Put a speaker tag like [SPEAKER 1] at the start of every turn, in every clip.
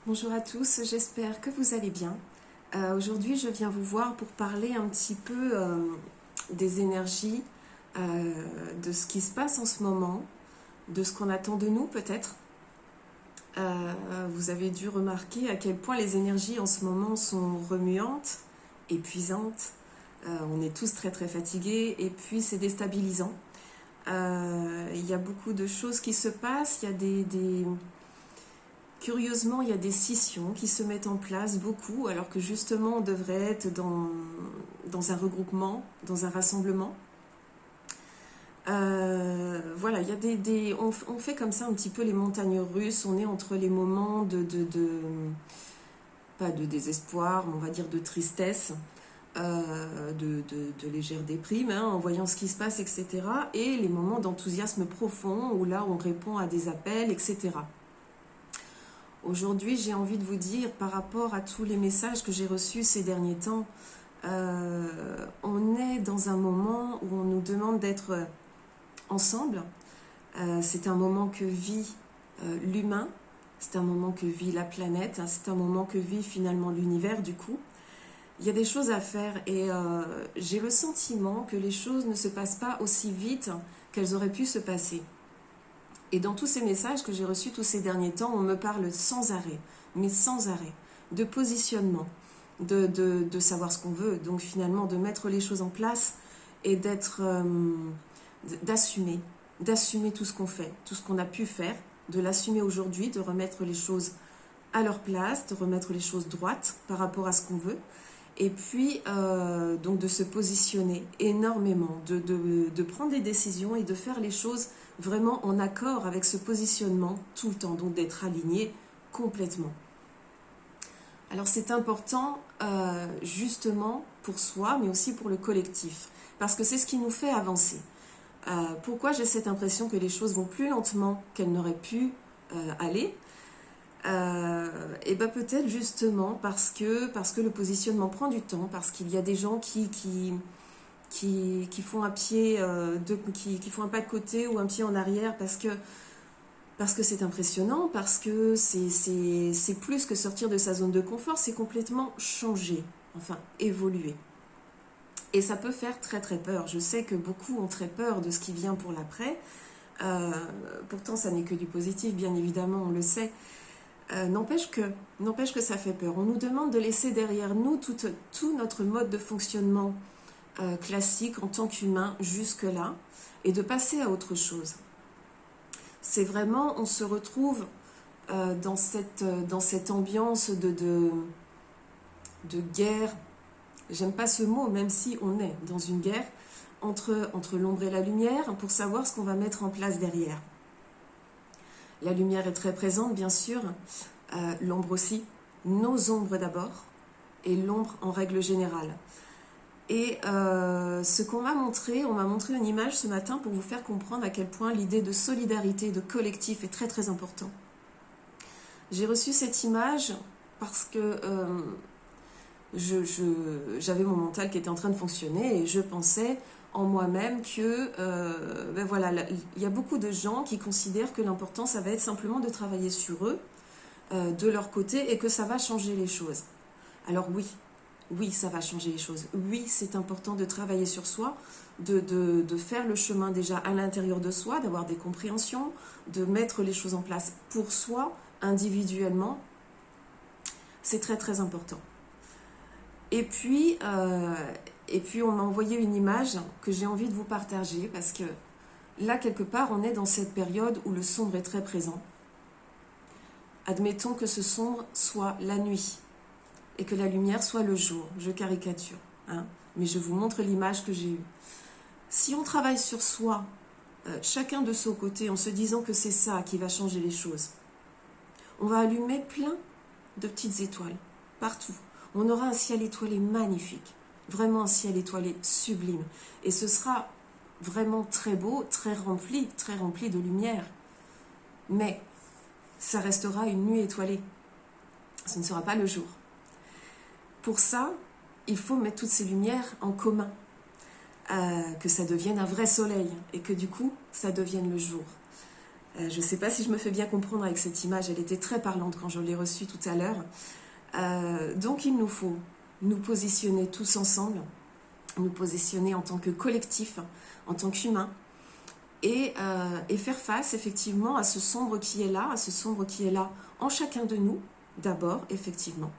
[SPEAKER 1] Bonjour à tous, j'espère que vous allez bien. Aujourd'hui, je viens vous voir pour parler un petit peu des énergies, de ce qui se passe en ce moment, de ce qu'on attend de nous peut-être. Vous avez dû remarquer à quel point les énergies en ce moment sont remuantes, épuisantes. On est tous très très fatigués et puis c'est déstabilisant. Il y a beaucoup de choses qui se passent, il y a curieusement, il y a des scissions qui se mettent en place, beaucoup, alors que justement on devrait être dans un regroupement, dans un rassemblement. Voilà, il y a on fait comme ça un petit peu les montagnes russes, on est entre les moments pas de désespoir, mais on va dire de tristesse, de légère déprime, hein, en voyant ce qui se passe, etc. Et les moments d'enthousiasme profond, où là on répond à des appels, etc. Aujourd'hui, j'ai envie de vous dire, par rapport à tous les messages que j'ai reçus ces derniers temps, on est dans un moment où on nous demande d'être ensemble. C'est un moment que vit l'humain, c'est un moment que vit la planète, hein, c'est un moment que vit finalement l'univers du coup. Il y a des choses à faire et j'ai le sentiment que les choses ne se passent pas aussi vite qu'elles auraient pu se passer. Et dans tous ces messages que j'ai reçus tous ces derniers temps, on me parle sans arrêt, mais sans arrêt, de positionnement, de savoir ce qu'on veut, donc finalement de mettre les choses en place et d'assumer tout ce qu'on fait, tout ce qu'on a pu faire, de l'assumer aujourd'hui, de remettre les choses à leur place, de remettre les choses droites par rapport à ce qu'on veut, et puis donc de se positionner énormément, de prendre des décisions et de faire les choses vraiment en accord avec ce positionnement tout le temps, donc d'être aligné complètement. Alors c'est important justement pour soi, mais aussi pour le collectif, parce que c'est ce qui nous fait avancer. Pourquoi j'ai cette impression que les choses vont plus lentement qu'elles n'auraient pu aller? Et ben peut-être justement parce que le positionnement prend du temps, parce qu'il y a des gens qui font un pied qui font un pas de côté ou un pied en arrière parce que c'est impressionnant, parce que c'est plus que sortir de sa zone de confort, c'est complètement changer, enfin évoluer. Et ça peut faire très très peur. Je sais que beaucoup ont très peur de ce qui vient pour l'après. Pourtant ça n'est que du positif, bien évidemment, on le sait. N'empêche que ça fait peur. On nous demande de laisser derrière nous tout notre mode de fonctionnement classique en tant qu'humain jusque-là et de passer à autre chose. C'est vraiment, on se retrouve dans cette ambiance de guerre. J'aime pas ce mot, même si on est dans une guerre entre l'ombre et la lumière pour savoir ce qu'on va mettre en place derrière. La lumière est très présente, bien sûr, l'ombre aussi, nos ombres d'abord, et l'ombre en règle générale. Et ce qu'on m'a montré, on m'a montré une image ce matin pour vous faire comprendre à quel point l'idée de solidarité, de collectif est très très important. J'ai reçu cette image parce que j'avais mon mental qui était en train de fonctionner et je pensais en moi-même que ben voilà, il y a beaucoup de gens qui considèrent que l'important ça va être simplement de travailler sur eux, de leur côté, et que ça va changer les choses. Alors oui, ça va changer les choses. Oui, c'est important de travailler sur soi, de faire le chemin déjà à l'intérieur de soi, d'avoir des compréhensions, de mettre les choses en place pour soi, individuellement. C'est très très important. Et puis on m'a envoyé une image que j'ai envie de vous partager parce que là, quelque part, on est dans cette période où le sombre est très présent. Admettons que ce sombre soit la nuit et que la lumière soit le jour. Je caricature, hein, mais je vous montre l'image que j'ai eue. Si on travaille sur soi, chacun de son côté, en se disant que c'est ça qui va changer les choses, on va allumer plein de petites étoiles partout. On aura un ciel étoilé magnifique, vraiment un ciel étoilé sublime. Et ce sera vraiment très beau, très rempli de lumière. Mais ça restera une nuit étoilée. Ce ne sera pas le jour. Pour ça, il faut mettre toutes ces lumières en commun. Que ça devienne un vrai soleil et que du coup, ça devienne le jour. Je ne sais pas si je me fais bien comprendre avec cette image, elle était très parlante quand je l'ai reçue tout à l'heure. Donc il nous faut nous positionner tous ensemble, nous positionner en tant que collectif, en tant qu'humain, et faire face effectivement à ce sombre qui est là, en chacun de nous, d'abord, effectivement,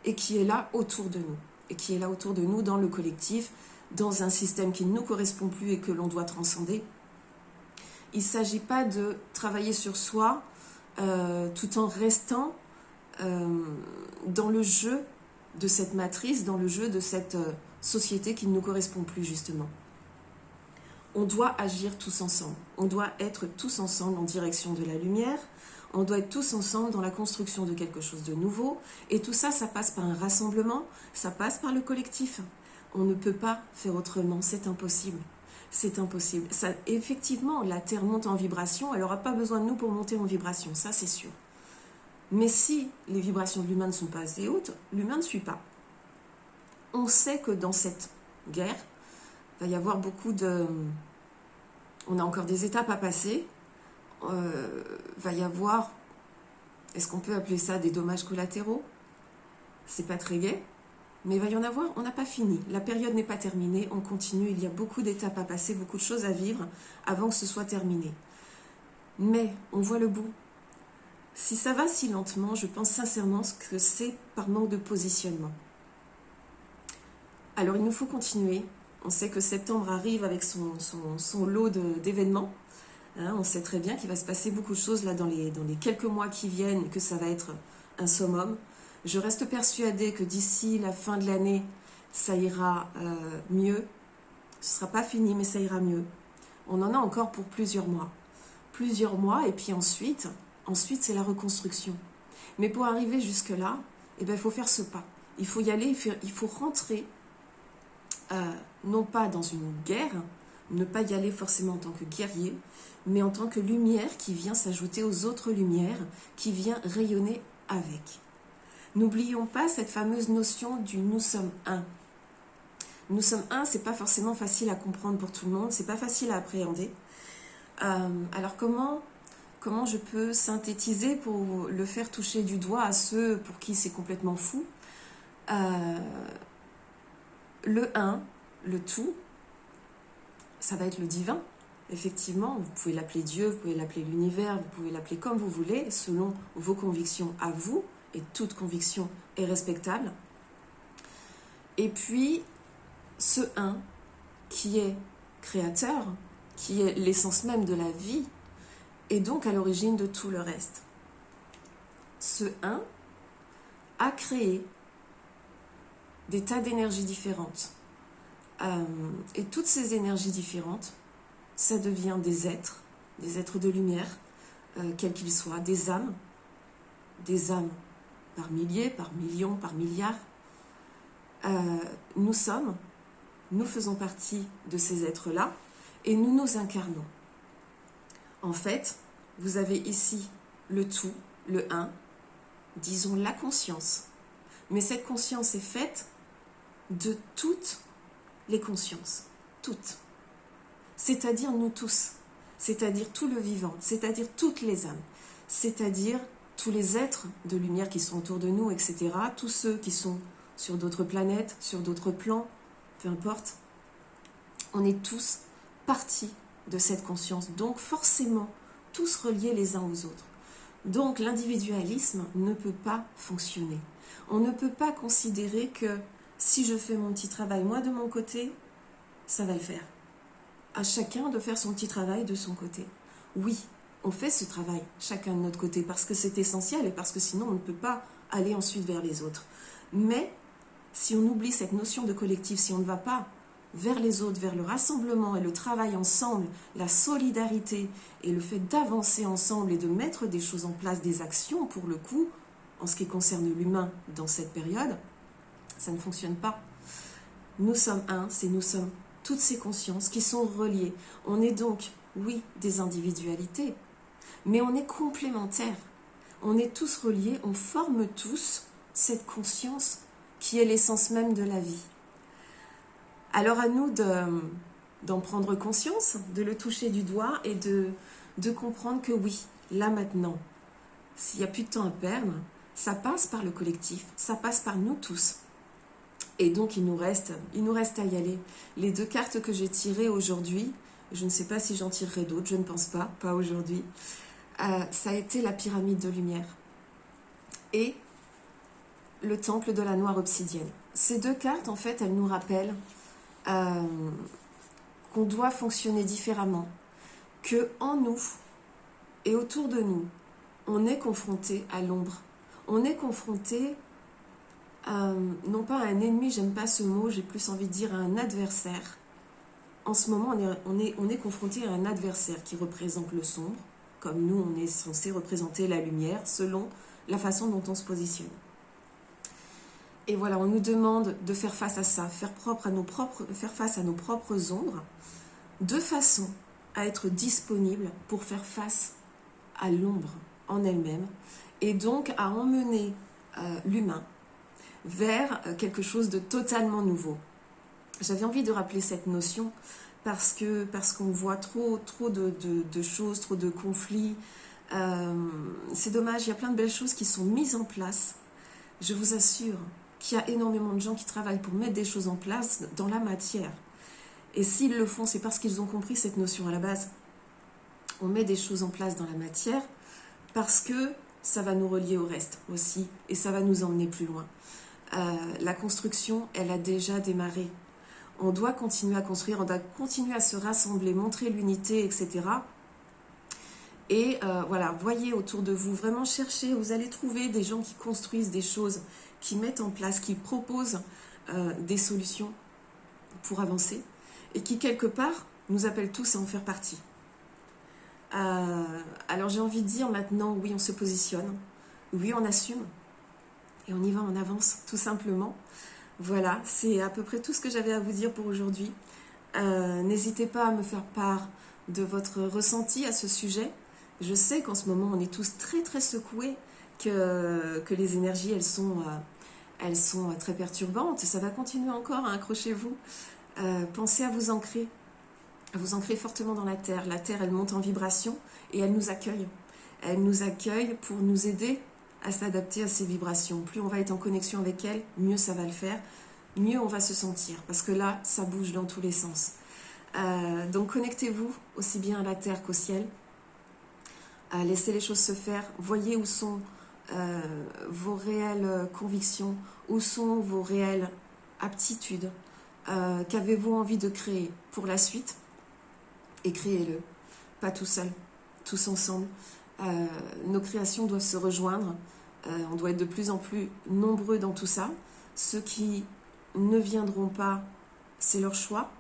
[SPEAKER 1] et qui est là autour de nous, dans le collectif, dans un système qui ne nous correspond plus et que l'on doit transcender. Il ne s'agit pas de travailler sur soi tout en restant dans le jeu de cette matrice, dans le jeu de cette société qui ne nous correspond plus justement. On doit agir tous ensemble, on doit être tous ensemble en direction de la lumière, on doit être tous ensemble dans la construction de quelque chose de nouveau, et tout ça, ça passe par un rassemblement, ça passe par le collectif. On ne peut pas faire autrement, c'est impossible. C'est impossible. Ça, effectivement, la Terre monte en vibration, elle n'aura pas besoin de nous pour monter en vibration, ça c'est sûr. Mais si les vibrations de l'humain ne sont pas assez hautes, l'humain ne suit pas. On sait que dans cette guerre, il va y avoir beaucoup de... On a encore des étapes à passer. Va y avoir... Est-ce qu'on peut appeler ça des dommages collatéraux? C'est pas très gai. Mais il va y en avoir, on n'a pas fini. La période n'est pas terminée, on continue. Il y a beaucoup d'étapes à passer, beaucoup de choses à vivre avant que ce soit terminé. Mais on voit le bout. Si ça va si lentement, je pense sincèrement que c'est par manque de positionnement. Alors il nous faut continuer. On sait que septembre arrive avec son lot d'événements. Hein, on sait très bien qu'il va se passer beaucoup de choses là dans les quelques mois qui viennent, que ça va être un summum. Je reste persuadée que d'ici la fin de l'année, ça ira mieux. Ce ne sera pas fini, mais ça ira mieux. On en a encore pour plusieurs mois. Plusieurs mois, et puis ensuite c'est la reconstruction. Mais pour arriver jusque-là, eh ben, il faut faire ce pas. Il faut y aller, il faut rentrer, non pas dans une guerre, ne pas y aller forcément en tant que guerrier, mais en tant que lumière qui vient s'ajouter aux autres lumières, qui vient rayonner avec. N'oublions pas cette fameuse notion du « nous sommes un ». Nous sommes un, c'est pas forcément facile à comprendre pour tout le monde, c'est pas facile à appréhender. Alors comment je peux synthétiser pour le faire toucher du doigt à ceux pour qui c'est complètement fou? Le un, le tout, ça va être le divin. Effectivement, vous pouvez l'appeler Dieu, vous pouvez l'appeler l'univers, vous pouvez l'appeler comme vous voulez, selon vos convictions à vous, et toute conviction est respectable. Et puis, ce un qui est créateur, qui est l'essence même de la vie, et donc à l'origine de tout le reste. Ce un a créé des tas d'énergies différentes. Et toutes ces énergies différentes, ça devient des êtres de lumière, quels qu'ils soient, des âmes par milliers, par millions, par milliards. Nous faisons partie de ces êtres-là et nous nous incarnons. En fait, vous avez ici le tout, le un, disons la conscience. Mais cette conscience est faite de toutes les consciences, toutes. C'est-à-dire nous tous, c'est-à-dire tout le vivant, c'est-à-dire toutes les âmes, c'est-à-dire tous les êtres de lumière qui sont autour de nous, etc., tous ceux qui sont sur d'autres planètes, sur d'autres plans, peu importe. On est tous partis de cette conscience, donc forcément tous reliés les uns aux autres. Donc l'individualisme ne peut pas fonctionner. On ne peut pas considérer que si je fais mon petit travail, moi de mon côté, ça va le faire. À chacun de faire son petit travail de son côté. Oui, on fait ce travail, chacun de notre côté, parce que c'est essentiel et parce que sinon on ne peut pas aller ensuite vers les autres. Mais si on oublie cette notion de collectif, si on ne va pas vers les autres, vers le rassemblement et le travail ensemble, la solidarité et le fait d'avancer ensemble et de mettre des choses en place, des actions pour le coup, en ce qui concerne l'humain dans cette période, ça ne fonctionne pas. Nous sommes un, c'est nous sommes toutes ces consciences qui sont reliées. On est donc, oui, des individualités, mais on est complémentaires. On est tous reliés, on forme tous cette conscience qui est l'essence même de la vie. Alors à nous d'en prendre conscience, de le toucher du doigt et de de comprendre que oui, là maintenant, s'il n'y a plus de temps à perdre, ça passe par le collectif, ça passe par nous tous. Et donc il nous reste à y aller. Les 2 cartes que j'ai tirées aujourd'hui, je ne sais pas si j'en tirerai d'autres, je ne pense pas aujourd'hui, ça a été la pyramide de lumière et le temple de la noire obsidienne. Ces 2 cartes, en fait, elles nous rappellent qu'on doit fonctionner différemment, que en nous et autour de nous, on est confronté à l'ombre. On est confronté, non pas à un ennemi, j'aime pas ce mot, j'ai plus envie de dire à un adversaire. En ce moment, on est confronté à un adversaire qui représente le sombre, comme nous, on est censé représenter la lumière, selon la façon dont on se positionne. Et voilà, on nous demande de faire face à ça, faire face à nos propres ombres, de façon à être disponible pour faire face à l'ombre en elle-même, et donc à emmener l'humain vers quelque chose de totalement nouveau. J'avais envie de rappeler cette notion parce qu'on voit trop de choses, trop de conflits. C'est dommage, il y a plein de belles choses qui sont mises en place. Je vous assure qu'il y a énormément de gens qui travaillent pour mettre des choses en place dans la matière. Et s'ils le font, c'est parce qu'ils ont compris cette notion à la base. On met des choses en place dans la matière parce que ça va nous relier au reste aussi et ça va nous emmener plus loin. La construction, elle a déjà démarré. On doit continuer à construire, on doit continuer à se rassembler, montrer l'unité, etc. Et voilà, voyez autour de vous, vraiment cherchez, vous allez trouver des gens qui construisent des choses, qui mettent en place, qui proposent des solutions pour avancer et qui, quelque part, nous appellent tous à en faire partie. Alors j'ai envie de dire maintenant, oui, on se positionne, oui, on assume et on y va, on avance, tout simplement. Voilà, c'est à peu près tout ce que j'avais à vous dire pour aujourd'hui. N'hésitez pas à me faire part de votre ressenti à ce sujet. Je sais qu'en ce moment, on est tous très très secoués, que les énergies, elles sont très perturbantes. Ça va continuer encore, hein, accrochez-vous. Pensez à vous ancrer fortement dans la Terre. La Terre, elle monte en vibration et elle nous accueille. Elle nous accueille pour nous aider à s'adapter à ces vibrations. Plus on va être en connexion avec elle, mieux ça va le faire, mieux on va se sentir. Parce que là, ça bouge dans tous les sens. Donc connectez-vous aussi bien à la Terre qu'au ciel. Laissez les choses se faire. Voyez où sont vos réelles convictions, où sont vos réelles aptitudes. Qu'avez-vous envie de créer pour la suite? Et créez-le. Pas tout seul, tous ensemble. Nos créations doivent se rejoindre. On doit être de plus en plus nombreux dans tout ça. Ceux qui ne viendront pas, c'est leur choix.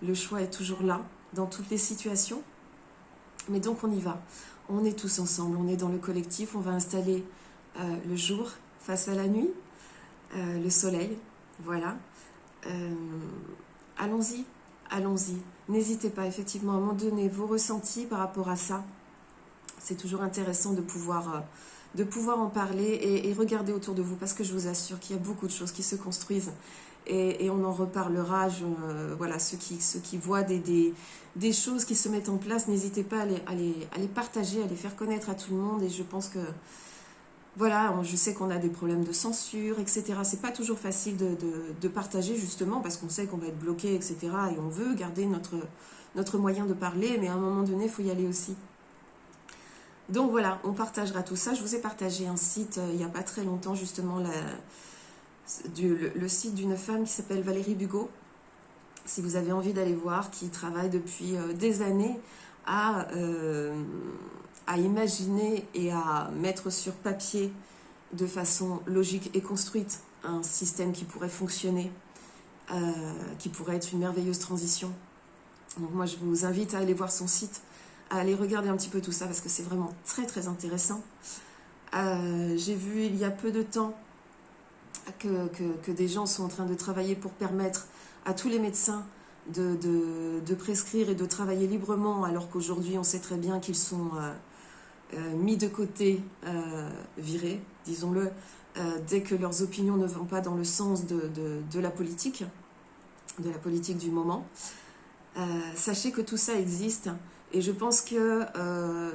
[SPEAKER 1] Le choix est toujours là, dans toutes les situations. Mais donc on y va. On est tous ensemble, on est dans le collectif. On va installer le jour face à la nuit, le soleil. Voilà. Allons-y, allons-y. N'hésitez pas, effectivement, à m'en donner vos ressentis par rapport à ça. C'est toujours intéressant de pouvoir en parler et regarder autour de vous, parce que je vous assure qu'il y a beaucoup de choses qui se construisent et on en reparlera. Voilà, ceux qui voient des choses qui se mettent en place, n'hésitez pas à les partager, à les faire connaître à tout le monde. Et je pense que, voilà, je sais qu'on a des problèmes de censure, etc. C'est pas toujours facile de partager, justement, parce qu'on sait qu'on va être bloqué, etc. Et on veut garder notre moyen de parler, mais à un moment donné, il faut y aller aussi. Donc voilà, on partagera tout ça. Je vous ai partagé un site il n'y a pas très longtemps, justement, le site d'une femme qui s'appelle Valérie Bugot. Si vous avez envie d'aller voir, qui travaille depuis des années à imaginer et à mettre sur papier de façon logique et construite un système qui pourrait fonctionner, qui pourrait être une merveilleuse transition. Donc moi, je vous invite à aller voir son site, à aller regarder un petit peu tout ça, parce que c'est vraiment très très intéressant. J'ai vu il y a peu de temps que des gens sont en train de travailler pour permettre à tous les médecins de prescrire et de travailler librement, alors qu'aujourd'hui on sait très bien qu'ils sont mis de côté, virés, disons-le, dès que leurs opinions ne vont pas dans le sens de la politique du moment. Sachez que tout ça existe Et je pense que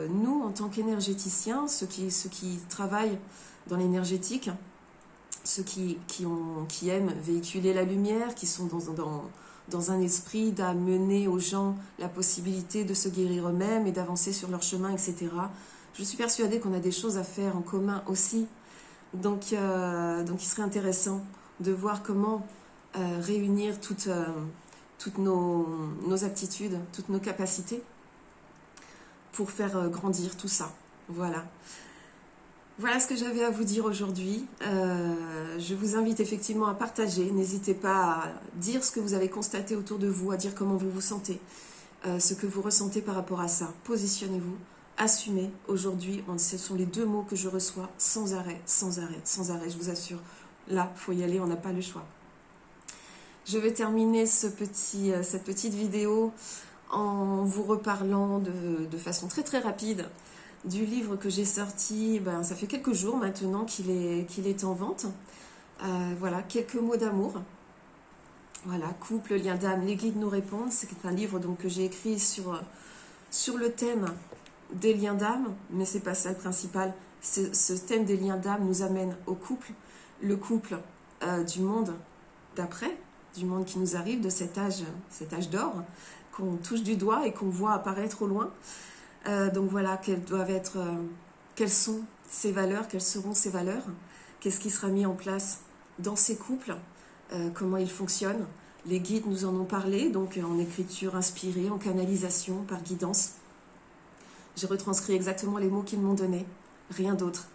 [SPEAKER 1] nous, en tant qu'énergéticiens, ceux qui travaillent dans l'énergétique, ceux qui aiment véhiculer la lumière, qui sont dans un esprit d'amener aux gens la possibilité de se guérir eux-mêmes et d'avancer sur leur chemin, etc. Je suis persuadée qu'on a des choses à faire en commun aussi. Donc il serait intéressant de voir comment réunir toutes nos aptitudes, toutes nos capacités pour faire grandir tout ça. Voilà. Voilà ce que j'avais à vous dire aujourd'hui. Je vous invite effectivement à partager. N'hésitez pas à dire ce que vous avez constaté autour de vous, à dire comment vous vous sentez, ce que vous ressentez par rapport à ça. Positionnez-vous, assumez. Aujourd'hui, ce sont les 2 mots que je reçois sans arrêt, sans arrêt, sans arrêt, je vous assure. Là, il faut y aller, on n'a pas le choix. Je vais terminer cette petite vidéo en vous reparlant de façon très très rapide du livre que j'ai sorti. Ça fait quelques jours maintenant qu'il est en vente. Voilà, quelques mots d'amour. Voilà, couple, lien d'âme, les guides nous répondent. C'est un livre donc, que j'ai écrit sur le thème des liens d'âme, mais c'est pas ça le principal. Ce thème des liens d'âme nous amène au couple, le couple du monde d'après, du monde qui nous arrive, de cet âge d'or, qu'on touche du doigt et qu'on voit apparaître au loin. Donc voilà, quelles sont ces valeurs, quelles seront ces valeurs, qu'est-ce qui sera mis en place dans ces couples, comment ils fonctionnent. Les guides nous en ont parlé, donc en écriture inspirée, en canalisation, par guidance. J'ai retranscrit exactement les mots qu'ils m'ont donnés, rien d'autre.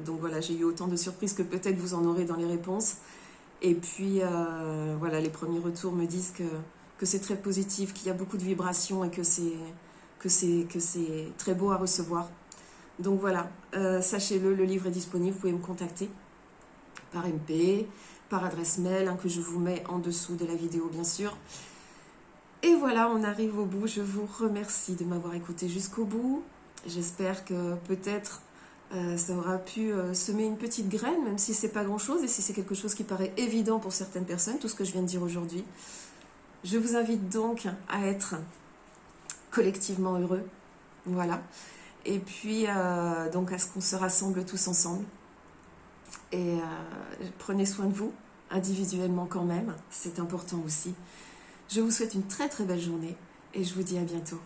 [SPEAKER 1] Donc voilà, j'ai eu autant de surprises que peut-être vous en aurez dans les réponses. Et puis voilà, les premiers retours me disent que c'est très positif, qu'il y a beaucoup de vibrations et que c'est très beau à recevoir. Donc voilà, sachez-le, le livre est disponible, vous pouvez me contacter par MP, par adresse mail, que je vous mets en dessous de la vidéo bien sûr. Et voilà, on arrive au bout. Je vous remercie de m'avoir écouté jusqu'au bout. J'espère que peut-être ça aura pu semer une petite graine, même si c'est pas grand-chose et si c'est quelque chose qui paraît évident pour certaines personnes, tout ce que je viens de dire aujourd'hui. Je vous invite donc à être collectivement heureux, voilà. Et puis donc à ce qu'on se rassemble tous ensemble. Et prenez soin de vous, individuellement quand même, c'est important aussi. Je vous souhaite une très très belle journée et je vous dis à bientôt.